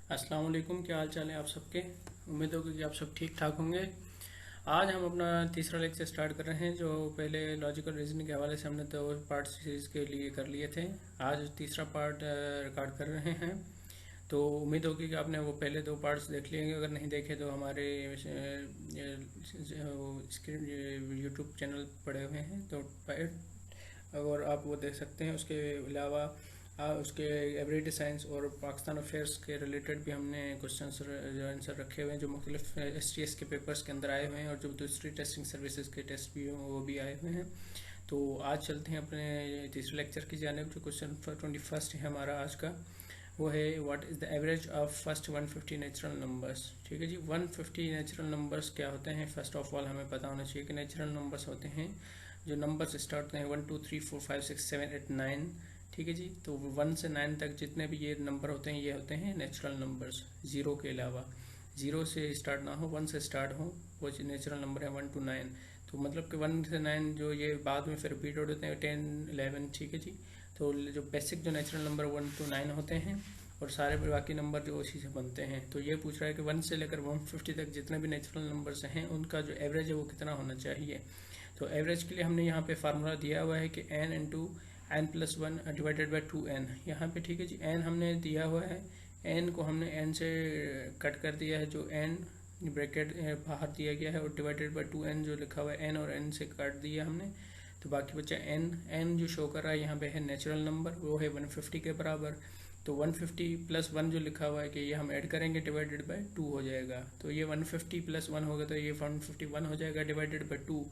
अस्सलाम वालेकुम, क्या हाल चाल है आप सबके। उम्मीद होगी कि आप सब ठीक ठाक होंगे। आज हम अपना तीसरा लेक्चर स्टार्ट कर रहे हैं। जो पहले लॉजिकल रीजनिंग के हवाले से हमने तो पार्ट सीरीज़ के लिए कर लिए थे, आज तीसरा पार्ट रिकॉर्ड कर रहे हैं। तो उम्मीद होगी कि आपने वो पहले दो पार्ट्स देख लिए, अगर नहीं देखे तो हमारे स्क्रीन यूट्यूब चैनल पड़े हुए हैं, तो और आप वो देख सकते हैं। उसके अलावा उसके एवरीडे साइंस और पाकिस्तान अफेयर्स के रिलेटेड भी हमने क्वेश्चन जो आंसर रखे हुए हैं, जो मुख्तलिफ STS के पेपर्स के अंदर आए हुए हैं, और जो दूसरी टेस्टिंग सर्विसेज के टेस्ट भी हों वो भी आए हुए हैं। तो आज चलते हैं अपने तीसरे लेक्चर की जानिब। जो क्वेश्चन 21 है हमारा आज का, वो है what is the average of first 150 natural numbers. ठीक है जी, 150 नेचुरल नंबर्स क्या होते हैं। फर्स्ट ऑफ ऑल हमें पता होना चाहिए कि नेचुरल नंबर्स होते हैं जो नंबर्स स्टार्ट होते हैं 1 2 3 4 5 6 7 8 9। ठीक है जी, तो 1 से 9 तक जितने भी ये नंबर होते हैं ये होते हैं नेचुरल नंबर्स, ज़ीरो के अलावा। ज़ीरो से स्टार्ट ना हो, 1 से स्टार्ट हो, वो नेचुरल नंबर है 1 to 9। तो मतलब कि 1 से 9 जो ये बाद में फिर रिपीट होते हैं 10 11। ठीक है जी, तो जो बेसिक जो नेचुरल नंबर 1 to 9 होते हैं, और सारे बाकी नंबर जो उसी से बनते हैं। तो ये पूछ रहा है कि 1 से लेकर 150 तक जितने भी नेचुरल नंबर्स हैं उनका जो एवरेज है वो कितना होना चाहिए। तो एवरेज के लिए हमने यहाँ पे फार्मूला दिया हुआ है कि n into n plus 1 divided by 2n यहाँ पे। ठीक है जी, n हमने दिया हुआ है, n को हमने n से कट कर दिया है, जो n ब्रैकेट बाहर दिया गया है, और डिवाइडेड बाई 2n जो लिखा हुआ है n और n से काट दिया हमने। तो बाकी बचा n जो शो कर रहा है यहाँ पे है नेचुरल नंबर, वो है 150 के बराबर। तो 150 प्लस 1 जो लिखा हुआ है कि ये हम ऐड करेंगे डिवाइडेड बाई 2 हो जाएगा। तो ये 150 प्लस 1 होगा तो ये 151 हो जाएगा डिवाइडेड बाई 2।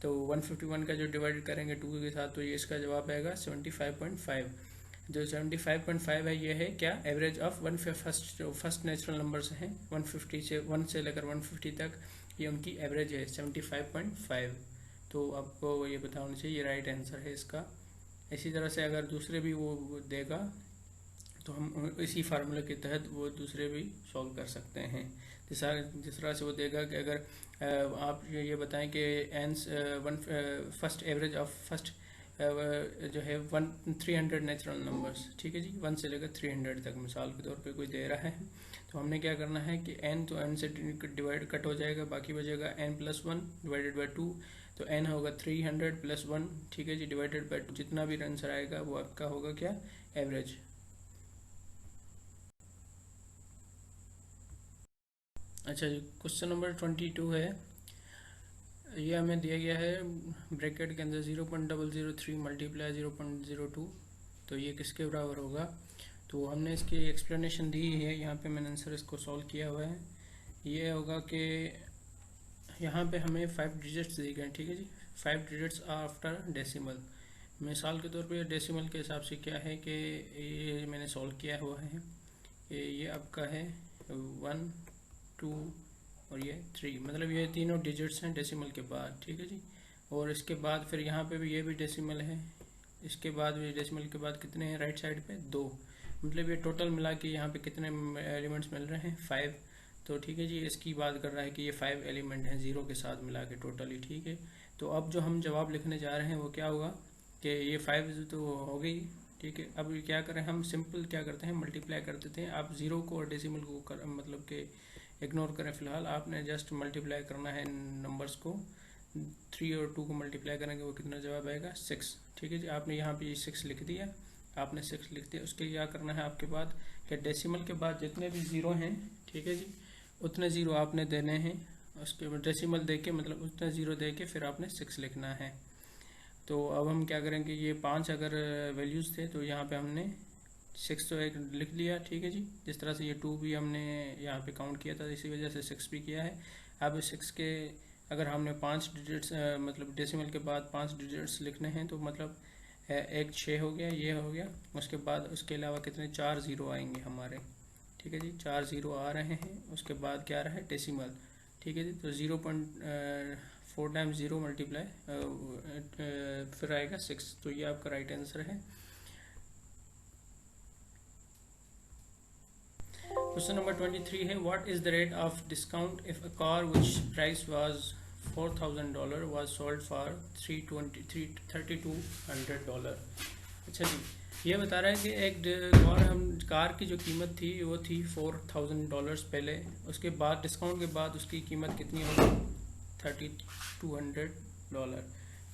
तो 151 का जो डिवाइड करेंगे 2 के साथ, तो ये इसका जवाब आएगा 75.5। जो 75.5 है ये है क्या, average of first natural numbers हैं 150 से 1 से लेकर 150 तक, ये उनकी एवरेज है 75.5। तो आपको ये पता होना चाहिए, ये राइट आंसर है इसका। इसी तरह से अगर दूसरे भी वो देगा तो हम इसी फार्मूले के तहत वो दूसरे भी सॉल्व कर सकते हैं। जिस तरह से वो देगा कि अगर आप ये बताएं कि फर्स्ट एवरेज ऑफ फर्स्ट जो है 300 नेचुरल नंबर्स। ठीक है जी, 1 से लेकर 300 तक मिसाल के तौर पे कोई दे रहा है, तो हमने क्या करना है कि n तो n से डिवाइड कट हो जाएगा, बाकी बचेगा n प्लस 1 डिवाइडेड बाई 2। तो n होगा 300 प्लस 1। ठीक है जी, डिवाइडेड बाई 2, जितना भी आंसर आएगा वो आपका होगा क्या, एवरेज। अच्छा जी, क्वेश्चन नंबर 22 है। ये हमें दिया गया है ब्रैकेट के अंदर 0.003 मल्टीप्लाई 0.02, तो ये किसके बराबर होगा। तो हमने इसकी एक्सप्लेनेशन दी है, यहाँ पे मैंने आंसर इसको सॉल्व किया हुआ है। ये होगा कि यहाँ पे हमें 5 डिजिट्स दिए गए हैं। ठीक है जी, 5 डिजिट्स आफ्टर डेसिमल। मिसाल के तौर पे डेसिमल के हिसाब से क्या है कि ये मैंने सॉल्व किया हुआ है कि ये आपका है 1 2 और ये 3, मतलब ये तीनों डिजिट्स हैं डेसिमल के बाद। ठीक है जी, और इसके बाद फिर यहाँ पे भी ये भी डेसिमल है, इसके बाद भी डेसिमल के बाद कितने हैं राइट साइड पे, 2। मतलब ये टोटल मिला के यहाँ पे कितने एलिमेंट्स मिल रहे हैं, 5। तो ठीक है जी, इसकी बात कर रहा है कि ये 5 एलिमेंट हैं ज़ीरो के साथ मिला के टोटली। ठीक है, तो अब जो हम जवाब लिखने जा रहे हैं वो क्या होगा कि ये 5 तो हो गई। ठीक है, अब क्या करें, हम सिंपल क्या करते हैं, मल्टीप्लाई कर देते हैं। आप ज़ीरो को और डेसिमल को मतलब कि इग्नोर करें फ़िलहाल, आपने जस्ट मल्टीप्लाई करना है नंबर्स को। 3 और 2 को मल्टीप्लाई करेंगे वो कितना जवाब आएगा, 6। ठीक है जी, आपने यहाँ पे 6 लिख दिया, आपने 6 लिख दिया। उसके क्या करना है आपके बाद कि डेसिमल के बाद जितने भी ज़ीरो हैं, ठीक है जी, उतने ज़ीरो आपने देने हैं। उसके बाद डेसिमल दे के, मतलब उतने ज़ीरो दे के फिर आपने 6 लिखना है। तो अब हम क्या करेंगे, ये 5 अगर वैल्यूज़ थे तो यहाँ पे हमने 6 तो एक लिख लिया। ठीक है जी, जिस तरह से ये 2 भी हमने यहाँ पे काउंट किया था, इसी वजह से 6 भी किया है। अब 6 के अगर हमने 5 डिजिट्स मतलब डेसिमल के बाद 5 डिजिट्स लिखने हैं, तो मतलब एक 6 हो गया, ये हो गया। उसके बाद उसके अलावा कितने 4 ज़ीरो आएंगे हमारे। ठीक है जी, 4 ज़ीरो आ रहे हैं। उसके बाद क्या रहा है, डेसिमल। ठीक है जी, तो 0.4 टाइम्स 0 मल्टीप्लाई फिर आएगा 6। तो ये आपका राइट आंसर है। क्वेश्चन नंबर 23 है, what is the rate of discount if a car which price was $4,000 was sold for $3,200। अच्छा जी, ये बता रहा है कि कार की जो कीमत थी वो थी $4,000 पहले, उसके बाद डिस्काउंट के बाद उसकी कीमत कितनी होगी $3,200।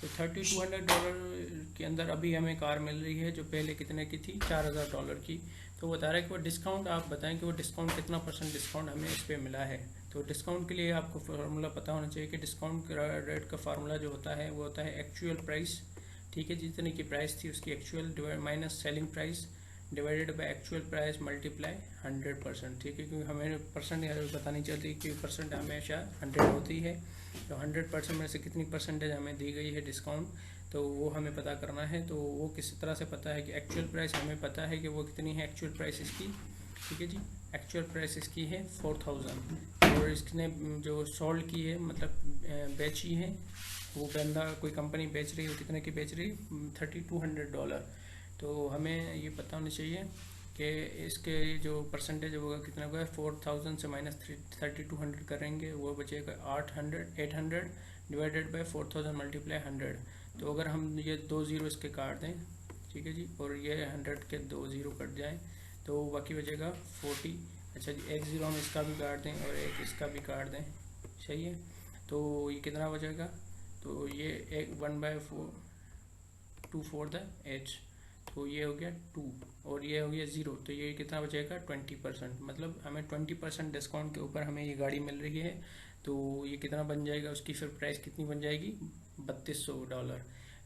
तो $3,200 के अंदर अभी हमें कार मिल रही है जो पहले कितने की थी, $4,000 की। तो बता रहा है कि वो डिस्काउंट, आप बताएं कि वो डिस्काउंट कितना % डिस्काउंट हमें इस पर मिला है। तो डिस्काउंट के लिए आपको फार्मूला पता होना चाहिए कि डिस्काउंट रेट का फार्मूला जो होता है वो होता है एक्चुअल प्राइस, ठीक है, जितने की प्राइस थी उसकी actual minus selling price divided by actual price multiply 100%, ठीक है, क्योंकि हमें परसेंट पता नहीं चलती कि परसेंट हमेशा 100 होती है। तो 100% में से कितनी परसेंटेज हमें दी गई है डिस्काउंट, तो वो हमें पता करना है। तो वो किस तरह से पता है कि एक्चुअल प्राइस हमें पता है कि वो कितनी है एक्चुअल प्राइस इसकी, ठीक है जी। एक्चुअल प्राइस इसकी है 4,000 और इसने जो सोल्ड की है मतलब बेची है, वो बंदा कोई कंपनी बेच रही है, वो कितने की बेच रही है $3,200। तो हमें ये पता होना चाहिए कि इसके जो परसेंटेज है वो कितना होगा। 4,000 से माइनस 3,200 करेंगे, वो बचेगा 800 डिवाइडेड बाय 4,000 मल्टीप्लाई 100। तो अगर हम ये 2 ज़ीरो इसके काट दें, ठीक है जी, और ये 100 के 2 ज़ीरो कट जाएँ तो बाकी बचेगा 40। अच्छा जी, एक ज़ीरो हम इसका भी काट दें और एक इसका भी काट दें, सही है। तो ये कितना बचेगा, तो ये एक 1/4 2 4 द एच, तो ये हो गया 2 और ये हो गया 0, तो ये कितना बचेगा 20%। मतलब हमें 20% डिस्काउंट के ऊपर हमें ये गाड़ी मिल रही है। तो ये कितना बन जाएगा, उसकी फिर प्राइस कितनी बन जाएगी $3,200,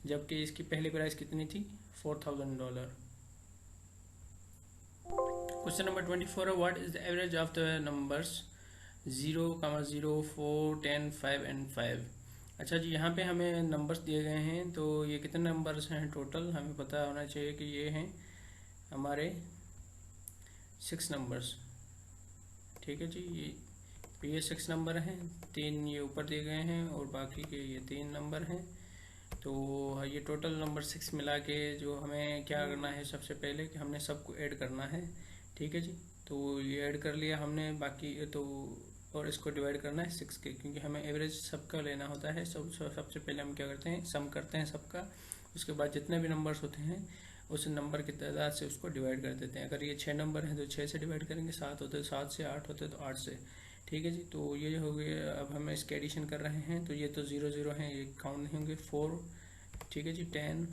जबकि इसकी पहली प्राइस कितनी थी $4,000। क्वेश्चन नंबर 24 है, what is the average of the numbers 0,0 4 10 5 and 5। अच्छा जी, यहाँ पे हमें नंबर्स दिए गए हैं, तो ये कितने नंबर्स हैं टोटल, हमें पता होना चाहिए कि ये हैं हमारे 6 नंबर्स, ठीक है जी। ये 6 नंबर हैं, 3 ये ऊपर दिए गए हैं और बाकी के ये 3 नंबर हैं। तो ये टोटल नंबर 6 मिला के जो हमें क्या करना है, सबसे पहले कि हमने सबको ऐड करना है, ठीक है जी। तो ये ऐड कर लिया हमने, बाकी तो और इसको डिवाइड करना है 6 के, क्योंकि हमें एवरेज सबका लेना होता है। सबसे पहले हम क्या करते हैं, सम करते हैं सबका, उसके बाद जितने भी नंबर्स होते हैं उस नंबर की तादाद से उसको डिवाइड कर देते हैं। अगर ये 6 नंबर हैं तो 6 से डिवाइड करेंगे, 7 होते तो 7 से, 8 होते तो 8 से, ठीक है जी। तो ये हो गया, अब हम इसके एडिशन कर रहे हैं, तो ये तो 0 0 हैं, ये काउंट नहीं होंगे। 4, ठीक है जी, 10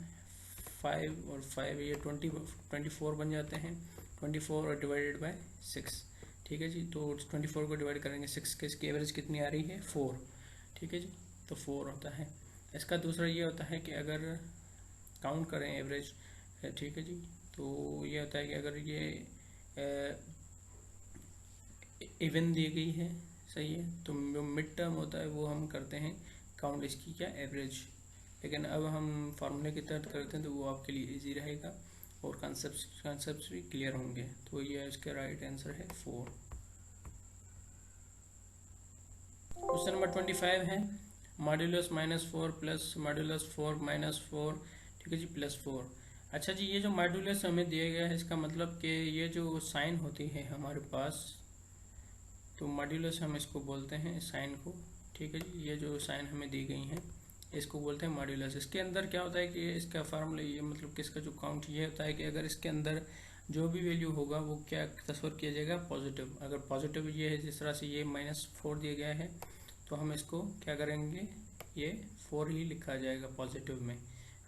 5 और 5 ये 24 बन जाते हैं। 24 और डिवाइडेड बाय 6, ठीक है जी। तो 24 को डिवाइड करेंगे 6 के, इसकी एवरेज कितनी आ रही है 4, ठीक है जी। तो 4 होता है। इसका दूसरा ये होता है कि अगर काउंट करें एवरेज, ठीक है जी, तो ये होता है कि अगर ये इवन दी गई है, सही है, तो जो मिड टर्म होता है वो हम करते हैं काउंट इसकी क्या एवरेज। लेकिन अब हम फार्मूले की तहत करते हैं तो वो आपके लिए इजी रहेगा और कॉन्सेप्ट्स भी क्लियर होंगे। तो ये इसका राइट आंसर है 4। क्वेश्चन नंबर 25 है, मॉड्यूलस -4 प्लस मॉड्यूलस 4 -4, ठीक है जी, +4। अच्छा जी, ये जो मॉड्यूलस हमें दिया गया है इसका मतलब कि ये जो साइन होती है हमारे पास, तो मॉड्यूलस हम इसको बोलते हैं साइन को, ठीक है जी। ये जो साइन हमें दी गई हैं इसको बोलते हैं मॉड्यूलस। इसके अंदर क्या होता है कि इसका फार्मूला ये मतलब कि इसका जो काउंट ये होता है कि अगर इसके अंदर जो भी वैल्यू होगा वो क्या तस्वर किया जाएगा पॉजिटिव। अगर पॉजिटिव ये है, जिस तरह से ये -4 दिया गया है, तो हम इसको क्या करेंगे, ये 4 ही लिखा जाएगा पॉजिटिव में।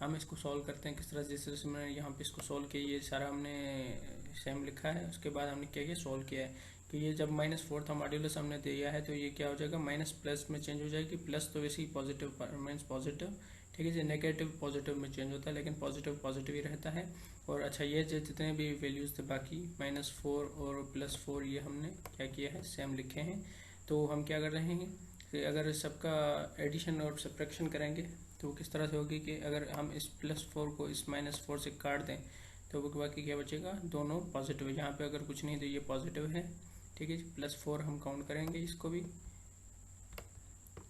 हम इसको सॉल्व करते हैं किस तरह, जिस तरह से मैंने यहाँ पे इसको सॉल्व किया, ये सारा हमने सेम लिखा है। उसके बाद हमने क्या किया, सॉल्व किया है। तो ये जब -4 था मॉड्यूलस हमने दिया है, तो ये क्या हो जाएगा माइनस प्लस में चेंज हो जाएगी। प्लस तो वैसे ही पॉजिटिव मीन्स पॉजिटिव, ठीक है जी। नेगेटिव पॉजिटिव में चेंज होता है, लेकिन पॉजिटिव पॉजिटिव ही रहता है। और अच्छा, ये जितने भी वैल्यूज़ थे बाकी -4 और +4 ये हमने क्या किया है, सेम लिखे हैं। तो हम क्या कर रहे हैं कि अगर सबका एडिशन और सब्ट्रैक्शन करेंगे तो वो किस तरह से होगी कि अगर हम इस +4 को इस -4 से काट दें तो बाकी क्या बचेगा, दोनों पॉजिटिव है। यहाँ पे अगर कुछ नहीं तो ये पॉजिटिव है, ठीक है जी। +4 हम काउंट करेंगे इसको भी,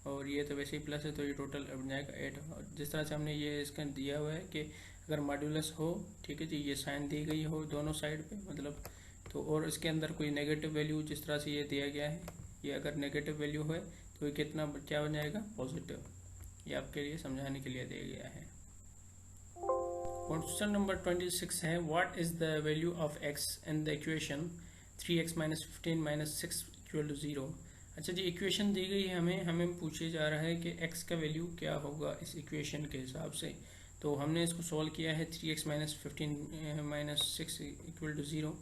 और ये तो वैसे ही प्लस है तो ये टोटल बन जाएगा 8। और जिस तरह से हमने ये इसका दिया हुआ है कि अगर मॉड्यूलस हो, ठीक है जी, ये साइन दी गई हो दोनों साइड पे मतलब, तो और इसके अंदर कोई नेगेटिव वैल्यू जिस तरह से ये दिया गया है, ये अगर नेगेटिव वैल्यू है तो ये कितना क्या बन जाएगा, पॉजिटिव। ये आपके लिए समझाने के लिए दिया गया है। क्वेश्चन नंबर 26 है, what is the value of x in the equation 3x minus 15 minus 6 equal to 0। अच्छा जी, इक्वेशन दी गई है हमें पूछे जा रहा है कि x का वैल्यू क्या होगा इस इक्वेशन के हिसाब से। तो हमने इसको सॉल्व किया है 3x minus 15 minus 6 equal to 0।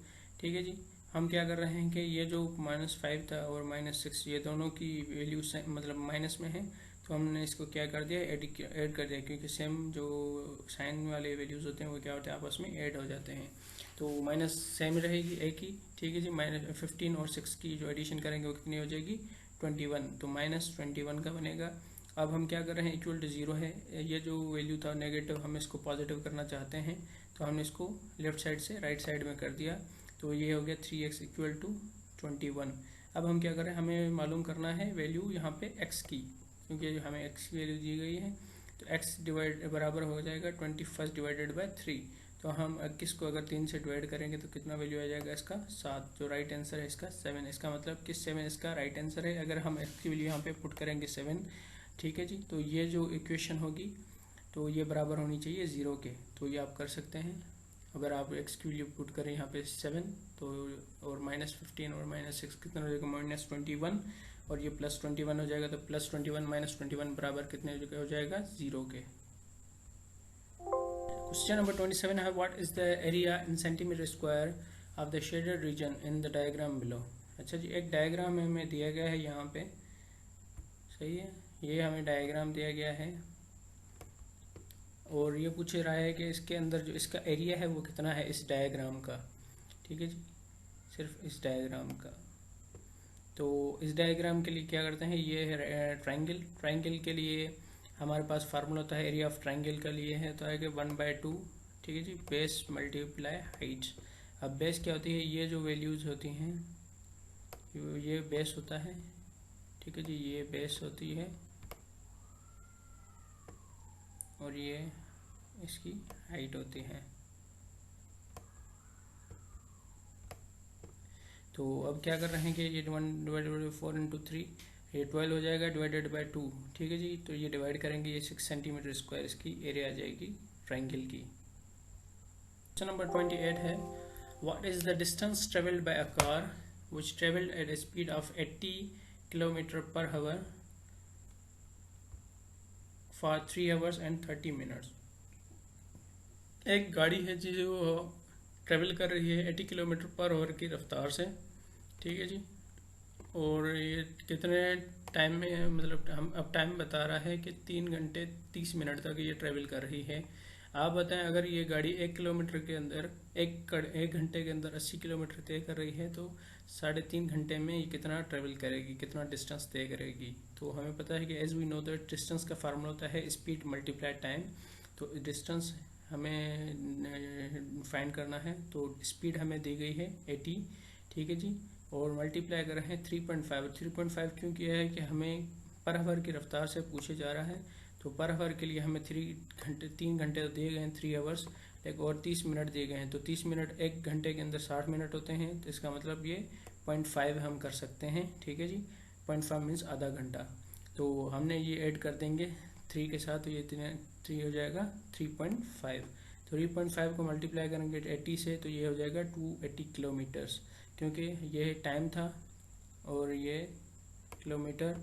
ठीक है जी, हम क्या कर रहे हैं कि ये जो -5 था और -6 ये दोनों की वैल्यू मतलब माइनस में है, तो हमने इसको क्या कर दिया, ऐड कर दिया, क्योंकि सेम जो साइन वाले वैल्यूज़ होते हैं वो क्या होते हैं, आपस में ऐड हो जाते हैं। तो माइनस सेम रहेगी एक ही। ठीक है जी, -15 और 6 की जो एडिशन करेंगे वो कितनी हो जाएगी, 21। तो -21 का बनेगा। अब हम क्या कर रहे हैं, इक्वल टू 0 है, ये जो वैल्यू था नेगेटिव, हम इसको पॉजिटिव करना चाहते हैं, तो हमने इसको लेफ्ट साइड से राइट साइड में कर दिया। तो ये हो गया 3x इक्वल टू 21। अब हम क्या करें, हमें मालूम करना है वैल्यू यहाँ पे x की, क्योंकि हमें x की वैल्यू दी गई है। तो x डिवाइड बराबर हो जाएगा 21 डिवाइडेड बाय 3। तो हम 21 को अगर 3 से डिवाइड करेंगे तो कितना वैल्यू आ जाएगा इसका, 7। जो राइट आंसर है इसका 7। इसका मतलब कि 7 इसका राइट आंसर है। अगर हम x की वैल्यू यहाँ पे पुट करेंगे 7, ठीक है जी, तो ये जो इक्वेशन होगी तो ये बराबर होनी चाहिए 0 के। तो ये आप कर सकते हैं। अगर आप x की वैल्यू पुट करें यहाँ पे 7, तो और -15 और -6 कितना हो जाएगा, -21, और ये +21 हो जाएगा। तो +21 -21 बराबर कितने हो जाएगा, 0 के। क्वेश्चन नंबर 27 है, what is the area in centimetre square of the shaded region in the diagram below. अच्छा जी, एक डायग्राम हमें दिया गया है यहाँ पे, सही है, ये हमें डायग्राम दिया गया है और ये पूछ रहा है कि इसके अंदर जो इसका एरिया है वो कितना है इस डायग्राम का। ठीक है जी, सिर्फ इस डायग्राम का। तो इस डायग्राम के लिए क्या करते हैं, ये है ट्राइंगल के लिए हमारे पास फार्मूला होता है एरिया ऑफ ट्राइंगल के लिए है, तो आएगा 1/2। ठीक है जी, बेस मल्टीप्लाई हाइट। अब बेस क्या होती है, ये जो वैल्यूज होती हैं ये बेस होता है। ठीक है जी, ये बेस होती है और ये इसकी हाइट होती है। तो अब क्या कर रहे हैं कि ये 1/4 × 3, ये 12 हो जाएगा डिवाइडेड बाय 2। ठीक है जी, तो ये डिवाइड करेंगे, ये 6 सेंटीमीटर स्क्वायर इसकी एरिया आ जाएगी ट्राइंगल की। क्वेश्चन नंबर 28 है, what is the distance travelled by a car which travelled at a speed of 80 km/h for 3 hours and 30 minutes। एक गाड़ी है जी जो ट्रेवल कर रही है 80 km/h की रफ्तार से। ठीक है जी, और ये कितने टाइम में, मतलब हम अब टाइम बता रहा है कि 3 घंटे 30 मिनट तक ये ट्रेवल कर रही है। आप बताएं, अगर ये गाड़ी 1 किलोमीटर के अंदर एक घंटे के अंदर 80 किलोमीटर तय कर रही है, तो 3.5 घंटे में ये कितना ट्रेवल करेगी, कितना डिस्टेंस तय करेगी। तो हमें पता है कि as we know that distance का फार्मूला होता है स्पीड मल्टीप्लाई टाइम। तो डिस्टेंस हमें फाइंड करना है, तो स्पीड हमें दी गई है 80। ठीक है जी, और मल्टीप्लाई कर रहे हैं 3.5 क्यों किया है कि हमें पर आवर की रफ्तार से पूछे जा रहा है। तो पर आवर के लिए हमें 3 घंटे तो दिए गए हैं, 3 hours, एक और 30 मिनट दिए गए हैं। तो 30 मिनट एक घंटे के अंदर 60 मिनट होते हैं, तो इसका मतलब ये 0.5 हम कर सकते हैं। ठीक है जी, 0.5 मीन्स आधा घंटा। तो हमने ये ऐड कर देंगे 3 के साथ, तो ये 3 हो जाएगा 3.5। 3.5 को मल्टीप्लाई करेंगे 80 से, तो ये हो जाएगा 280 किलोमीटर्स, क्योंकि ये टाइम था और ये किलोमीटर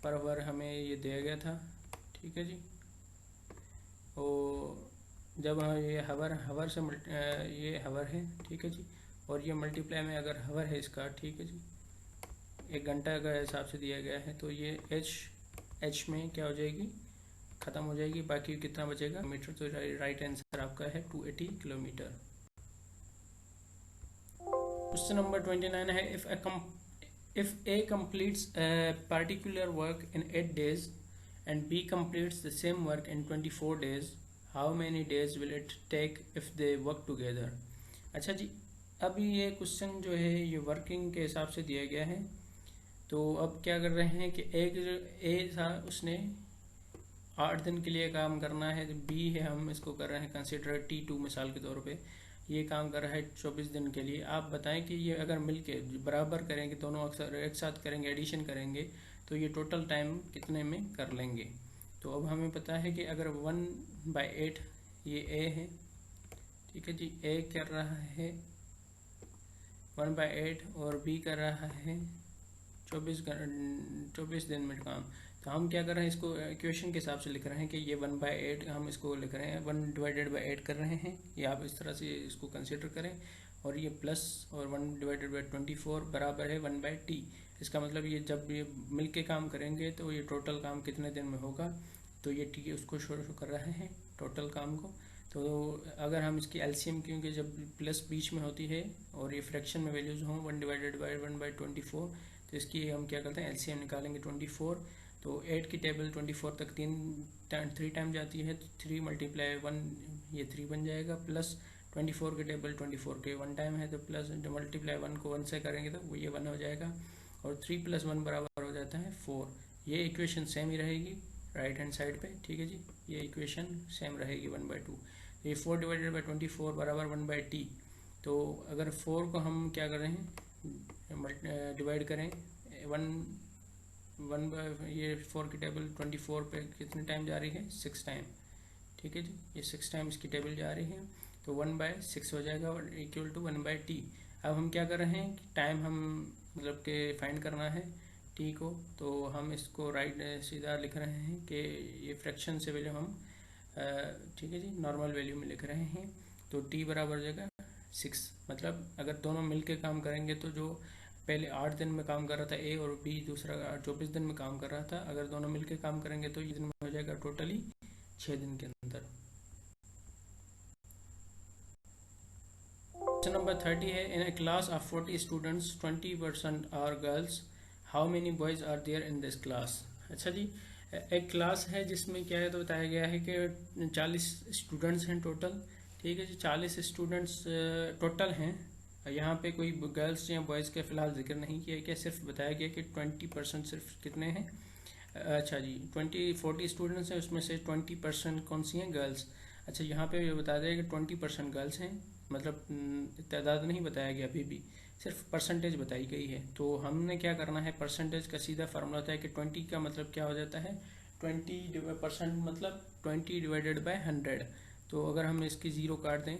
पर आवर हमें ये दिया गया था। ठीक है जी, और जब ये हवर से ये हवर है, ठीक है जी, और ये मल्टीप्लाई में अगर हवर है इसका, ठीक है जी, 1 घंटा का हिसाब से दिया गया है, तो ये एच में क्या हो जाएगी, ख़त्म हो जाएगी, बाकी कितना बचेगा मीटर। तो राइट आंसर आपका है 280 किलोमीटर। क्वेश्चन नंबर 29 है, if A completes a particular work in 8 days and B completes the same work in 24 days, how many days will it take if they work together। अच्छा जी, अब ये question जो है ये working के हिसाब से दिया गया है। तो अब क्या कर रहे हैं कि एक जो ए था उसने 8 दिन के लिए काम करना है, बी है, हम इसको कर रहे हैं कंसिडर T2 मिसाल के तौर पे, ये काम कर रहा है 24 दिन के लिए। आप बताएं कि ये अगर मिलके बराबर करेंगे, दोनों अक्सर एक साथ करेंगे, एडिशन करेंगे, तो ये टोटल टाइम कितने में कर लेंगे। तो अब हमें पता है कि अगर 1/8 ये ए है, ठीक है जी। ए कर रहा है 1/8 और बी कर रहा है 24 दिन में काम। तो हम क्या कर रहे हैं, इसको इक्वेशन के हिसाब से लिख रहे हैं कि ये 1/8 हम इसको लिख रहे हैं 1/8 कर रहे हैं, ये आप इस तरह से इसको कंसिडर करें। और ये प्लस और 1/24 बराबर है 1/t। इसका मतलब ये जब ये मिल के काम करेंगे तो ये टोटल काम कितने दिन में होगा, तो ये टी उसको शो कर रहे हैं टोटल काम को। तो अगर हम इसकी एलसीएम, क्योंकि जब प्लस बीच में होती है और ये फ्रैक्शन में वैल्यूज हों 1/1/24, तो इसकी हम क्या करते हैं एलसीएम निकालेंगे 24। तो 8 की टेबल 24 तक 3 टाइम जाती है, तो 3 × 1 ये 3 बन जाएगा, प्लस 24 की टेबल 24 के 1 टाइम है, तो प्लस मल्टीप्लाई 1 को 1 से करेंगे तो वो ये 1 हो जाएगा, और 3 + 1 बराबर हो जाता है 4। ये इक्वेशन सेम ही रहेगी राइट हैंड साइड पे, ठीक है जी। ये इक्वेशन सेम रहेगी 1/2। ये 4/24 बराबर 1/t। तो अगर 4 को हम क्या कर रहे हैं डिवाइड करें 1 ये 4 की टेबल 24 पे कितने टाइम जा रही है 6 टाइम, ठीक है जी। ये 6 टाइम इसकी टेबल जा रही है, तो 1/6 हो जाएगा और इक्वल टू 1/t। अब हम क्या कर रहे हैं कि टाइम हम मतलब के फाइंड करना है टी को, तो हम इसको राइट सीधा लिख रहे हैं कि ये फ्रैक्शन से वैल्यू हम ठीक है जी नॉर्मल वैल्यू में लिख रहे हैं। तो टी बराबर हो जाएगा 6। मतलब अगर दोनों मिलके काम करेंगे तो जो पहले 8 दिन में काम कर रहा था ए और बी, दूसरा 24 दिन में काम कर रहा था, अगर दोनों मिलके काम करेंगे तो ये दिन में हो जाएगा टोटली 6 दिन के अंदर। क्वेश्चन नंबर 30 है, in a class of 40 students 20% are girls, how many boys are there in this class. अच्छा जी, एक क्लास है जिसमें क्या है तो बताया गया है कि 40 स्टूडेंट्स हैं टोटल, ठीक है जी। 40 स्टूडेंट्स टोटल हैं, यहाँ पे कोई गर्ल्स या बॉयज़ का फ़िलहाल जिक्र नहीं किया गया, सिर्फ बताया गया कि 20% सिर्फ कितने हैं। अच्छा जी, 40 स्टूडेंट्स हैं, उसमें से 20% कौन सी हैं गर्ल्स। अच्छा, यहाँ पे ये बता दें कि 20% गर्ल्स हैं, मतलब तादाद नहीं बताया गया अभी भी, सिर्फ परसेंटेज बताई गई है। तो हमने क्या करना है, परसेंटेज का सीधा फार्मूला होता है कि 20 का मतलब क्या हो जाता है 20% मतलब 20/100। तो अगर हम इसकी 0 काट दें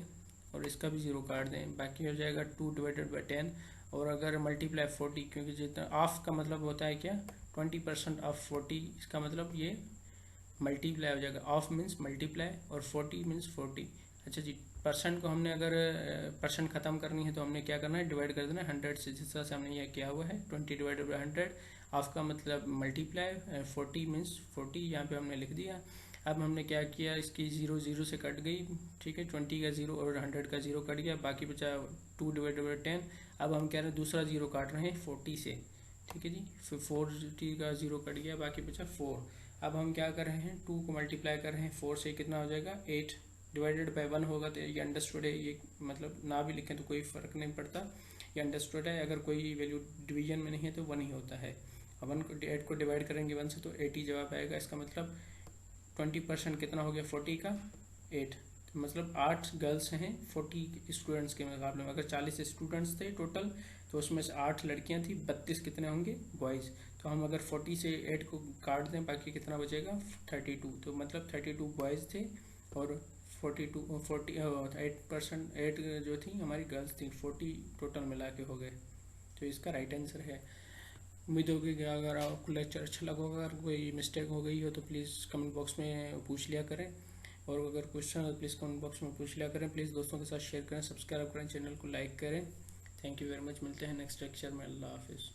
और इसका भी 0 काट दें, बाकी हो जाएगा 2/10। और अगर मल्टीप्लाई 40, क्योंकि जितना ऑफ का मतलब होता है क्या 20% ऑफ 40, इसका मतलब ये मल्टीप्लाई हो जाएगा। ऑफ मीन्स मल्टीप्लाई और 40 मीन्स 40। अच्छा जी, परसेंट को हमने अगर परसेंट ख़त्म करनी है तो हमने क्या करना है डिवाइड कर देना 100 से, जिस तरह से हमने यह किया हुआ है 20/100। ऑफ का मतलब मल्टीप्लाई, 40 मीन्स 40 यहाँ पे हमने लिख दिया। अब हमने क्या किया, इसकी 0 0 से कट गई, ठीक है। 20 का 0 और 100 का 0 कट गया, बाकी बचा 2/10। अब हम कह रहे हैं दूसरा 0 काट रहे हैं 40 से, ठीक है जी। फिर 40 का 0 कट गया, बाकी बचा 4। अब हम क्या कर रहे हैं 2 को मल्टीप्लाई कर रहे हैं 4 से, कितना हो जाएगा 8/1 होगा। तो ये अंडरस्टूड है, ये मतलब ना भी लिखें तो कोई फ़र्क नहीं पड़ता, ये अंडरस्टूड है। अगर कोई वैल्यू डिवीजन में नहीं है तो 1 ही होता है। 8 को डिवाइड करेंगे 1 से तो 8 ही जवाब आएगा। इसका मतलब 20% कितना हो गया 40 का 8, तो मतलब 8 गर्ल्स हैं 40 स्टूडेंट्स के मुकाबले में। अगर 40 स्टूडेंट्स थे टोटल तो उसमें से 8 लड़कियां थी, 32 कितने होंगे बॉयज़। तो हम अगर 40 से 8 को काट दें, बाकी कितना बचेगा 32। तो मतलब 32 बॉयज़ थे और 8% जो थी हमारी गर्ल्स थी, 40 टोटल मिला के हो गए। तो इसका राइट आंसर है। उम्मीद होगी कि अगर आपको लेक्चर अच्छा लगा होगा, अगर कोई मिस्टेक हो गई हो तो प्लीज़ कमेंट बॉक्स में पूछ लिया करें, और अगर क्वेश्चन हो तो प्लीज़ कमेंट बॉक्स में पूछ लिया करें। प्लीज़ दोस्तों के साथ शेयर करें, सब्सक्राइब करें, चैनल को लाइक करें। थैंक यू वेरी मच, मिलते हैं नेक्स्ट लेक्चर में। अल्लाह हाफिज़।